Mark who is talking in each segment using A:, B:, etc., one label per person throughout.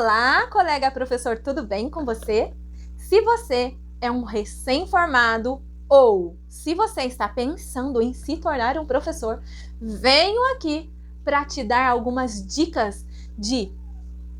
A: Olá, colega professor, tudo bem com você? Se você é um recém-formado ou se você está pensando em se tornar um professor, venho aqui para te dar algumas dicas de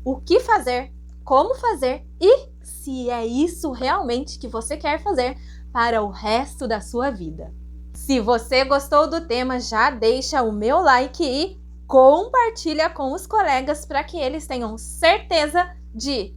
A: o que fazer, como fazer e se é isso realmente que você quer fazer para o resto da sua vida. Se você gostou do tema, já deixa o meu like e compartilha com os colegas para que eles tenham certeza de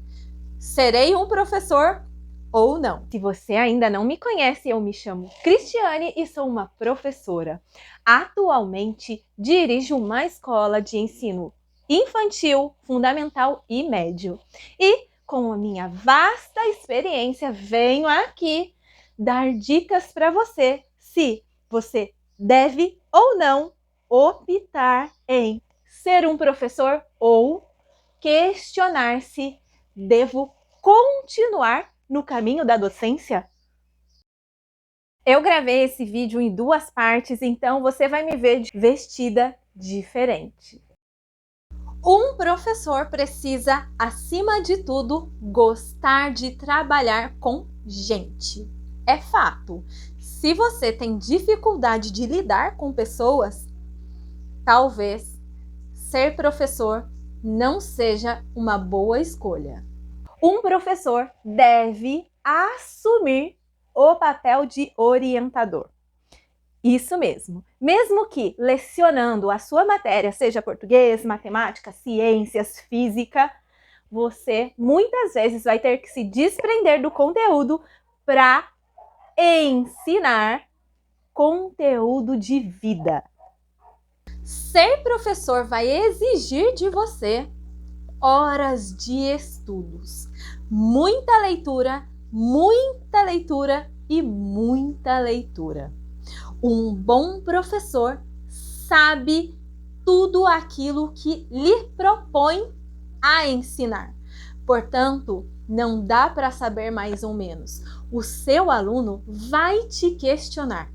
A: serei um professor ou não. Se você ainda não me conhece, eu me chamo Cristiane e sou uma professora. Atualmente dirijo uma escola de ensino infantil, fundamental e médio. E com a minha vasta experiência, venho aqui dar dicas para você se você deve ou não optar em ser um professor ou questionar se devo continuar no caminho da docência. Eu gravei esse vídeo em duas partes, então você vai me ver vestida diferente. Um professor precisa, acima de tudo, gostar de trabalhar com gente. É fato. Se você tem dificuldade de lidar com pessoas, talvez ser professor não seja uma boa escolha. Um professor deve assumir o papel de orientador. Isso mesmo. Mesmo que lecionando a sua matéria, seja português, matemática, ciências, física, você muitas vezes vai ter que se desprender do conteúdo para ensinar conteúdo de vida. Ser professor vai exigir de você horas de estudos, muita leitura e muita leitura. Um bom professor sabe tudo aquilo que lhe propõe a ensinar. Portanto, não dá para saber mais ou menos. O seu aluno vai te questionar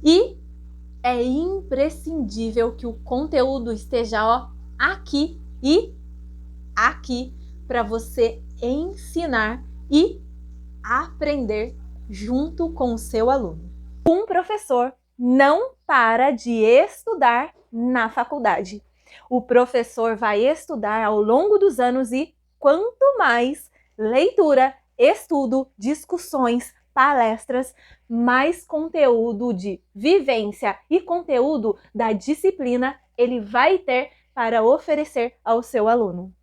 A: e é imprescindível que o conteúdo esteja aqui e aqui para você ensinar e aprender junto com o seu aluno. Um professor não para de estudar na faculdade. O professor vai estudar ao longo dos anos e quanto mais leitura, estudo, discussões, palestras, mais conteúdo de vivência e conteúdo da disciplina ele vai ter para oferecer ao seu aluno.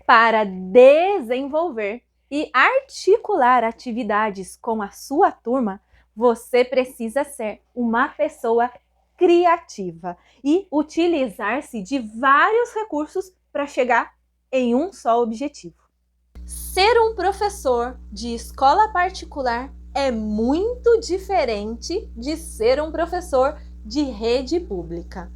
A: Para desenvolver e articular atividades com a sua turma, você precisa ser uma pessoa criativa e utilizar-se de vários recursos para chegar em um só objetivo. Ser um professor de escola particular é muito diferente de ser um professor de rede pública.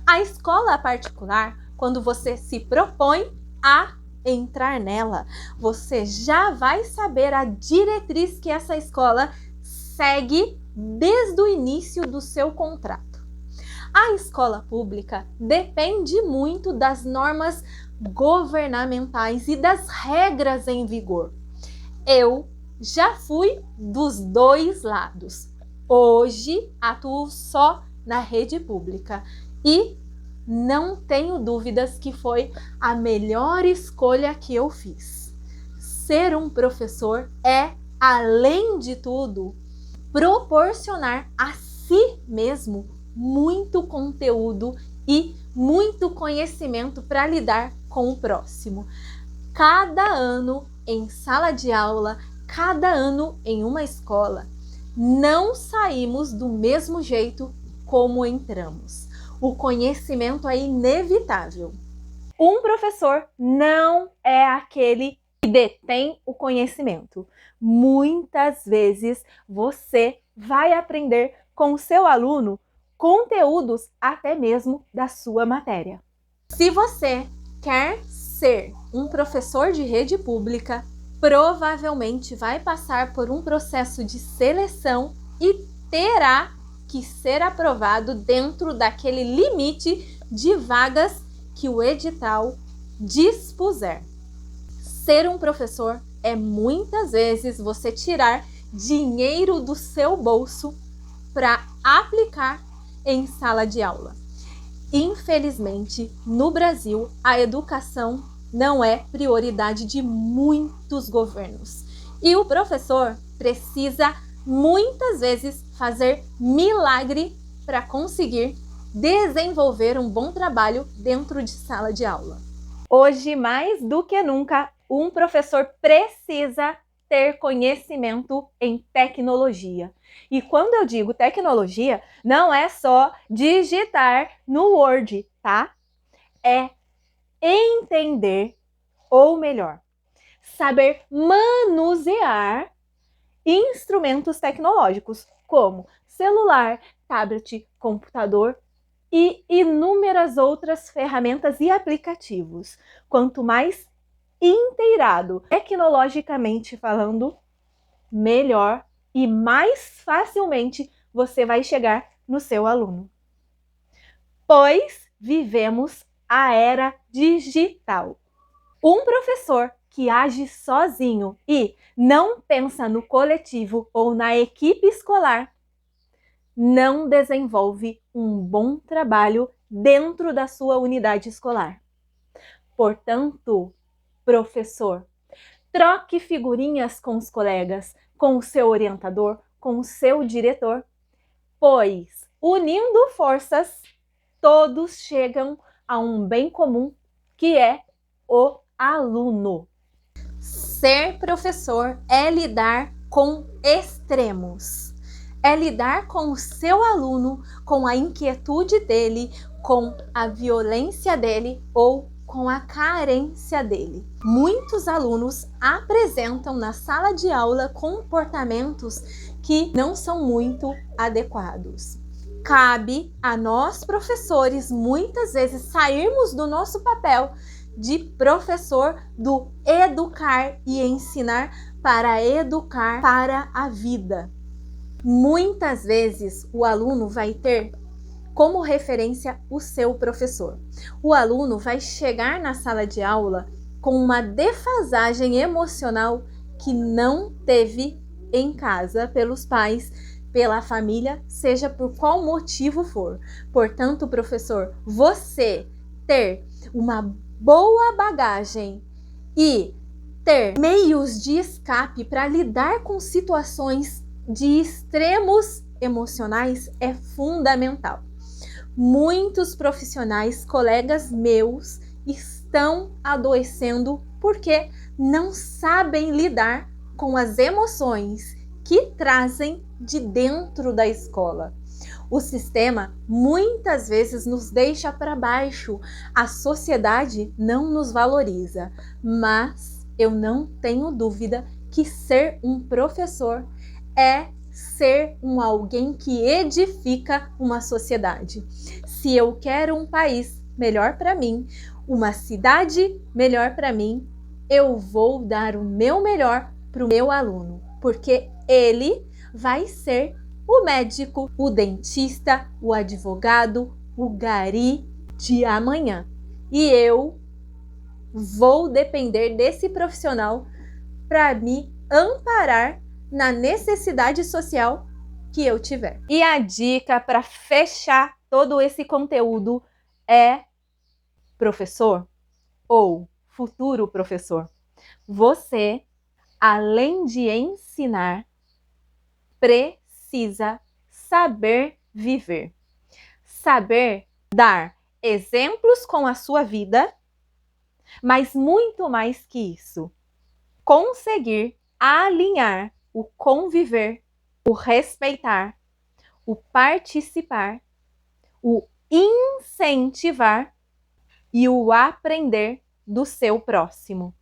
A: A escola particular, quando você se propõe a entrar nela, você já vai saber a diretriz que essa escola segue desde o início do seu contrato. A escola pública depende muito das normas governamentais e das regras em vigor. Eu já fui dos dois lados. Hoje atuo só na rede pública e não tenho dúvidas que foi a melhor escolha que eu fiz. Ser um professor é, além de tudo, proporcionar a si mesmo muito conteúdo e muito conhecimento para lidar com o próximo. Cada ano em sala de aula, cada ano em uma escola, não saímos do mesmo jeito como entramos. O conhecimento é inevitável. Um professor não é aquele que detém o conhecimento. Muitas vezes você vai aprender com o seu aluno conteúdos até mesmo da sua matéria. Se você quer ser um professor de rede pública, provavelmente vai passar por um processo de seleção e terá que ser aprovado dentro daquele limite de vagas que o edital dispuser. Ser um professor é muitas vezes você tirar dinheiro do seu bolso para aplicar em sala de aula. Infelizmente, no Brasil, a educação não é prioridade de muitos governos. E o professor precisa muitas vezes fazer milagre para conseguir desenvolver um bom trabalho dentro de sala de aula. Hoje, mais do que nunca, um professor precisa ter conhecimento em tecnologia. E quando eu digo tecnologia, não é só digitar no Word, tá? É entender, ou melhor, saber manusear instrumentos tecnológicos, como celular, tablet, computador e inúmeras outras ferramentas e aplicativos. Quanto mais inteirado, tecnologicamente falando, melhor e mais facilmente você vai chegar no seu aluno. Pois vivemos a era digital. Um professor que age sozinho e não pensa no coletivo ou na equipe escolar não desenvolve um bom trabalho dentro da sua unidade escolar. Portanto, professor, troque figurinhas com os colegas, com o seu orientador, com o seu diretor, pois, unindo forças, todos chegam a um bem comum, que é o aluno. Ser professor é lidar com extremos. É lidar com o seu aluno, com a inquietude dele, com a violência dele ou com a carência dele. Muitos alunos apresentam na sala de aula comportamentos que não são muito adequados. Cabe a nós, professores, muitas vezes sairmos do nosso papel de professor, do educar e ensinar para educar para a vida. Muitas vezes o aluno vai ter como referência o seu professor. O aluno vai chegar na sala de aula com uma defasagem emocional que não teve em casa pelos pais, pela família, seja por qual motivo for. Portanto, professor, você ter uma boa bagagem e ter meios de escape para lidar com situações de extremos emocionais é fundamental. Muitos profissionais, colegas meus, estão adoecendo porque não sabem lidar com as emoções que trazem de dentro da escola. O sistema muitas vezes nos deixa para baixo, a sociedade não nos valoriza, mas eu não tenho dúvida que ser um professor é ser alguém que edifica uma sociedade. Se eu quero um país melhor para mim, uma cidade melhor para mim, eu vou dar o meu melhor para o meu aluno, porque ele vai ser o médico, o dentista, o advogado, o gari de amanhã. E eu vou depender desse profissional para me amparar na necessidade social que eu tiver. E a dica para fechar todo esse conteúdo é: professor ou futuro professor, você, além de ensinar, precisa saber viver, saber dar exemplos com a sua vida, mas muito mais que isso, conseguir alinhar o conviver, o respeitar, o participar, o incentivar e o aprender do seu próximo.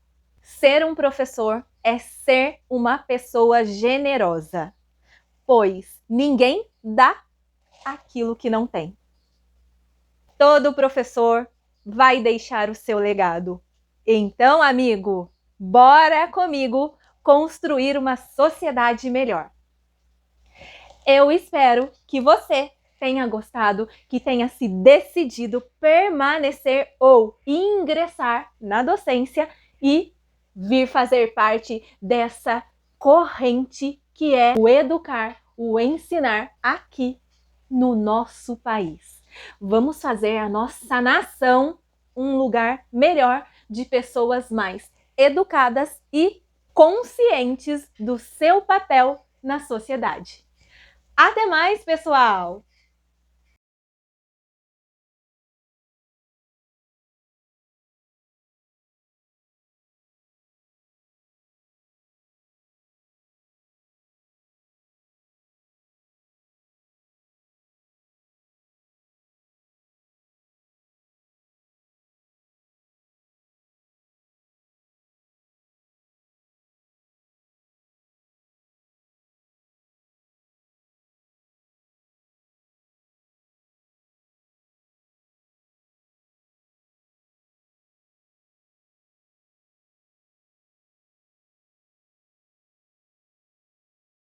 A: Ser um professor é ser uma pessoa generosa, pois ninguém dá aquilo que não tem. Todo professor vai deixar o seu legado. Então, amigo, bora comigo construir uma sociedade melhor. Eu espero que você tenha gostado, que tenha se decidido permanecer ou ingressar na docência e vir fazer parte dessa corrente que é o educar, o ensinar aqui no nosso país. Vamos fazer a nossa nação um lugar melhor, de pessoas mais educadas e conscientes do seu papel na sociedade. Até mais, pessoal!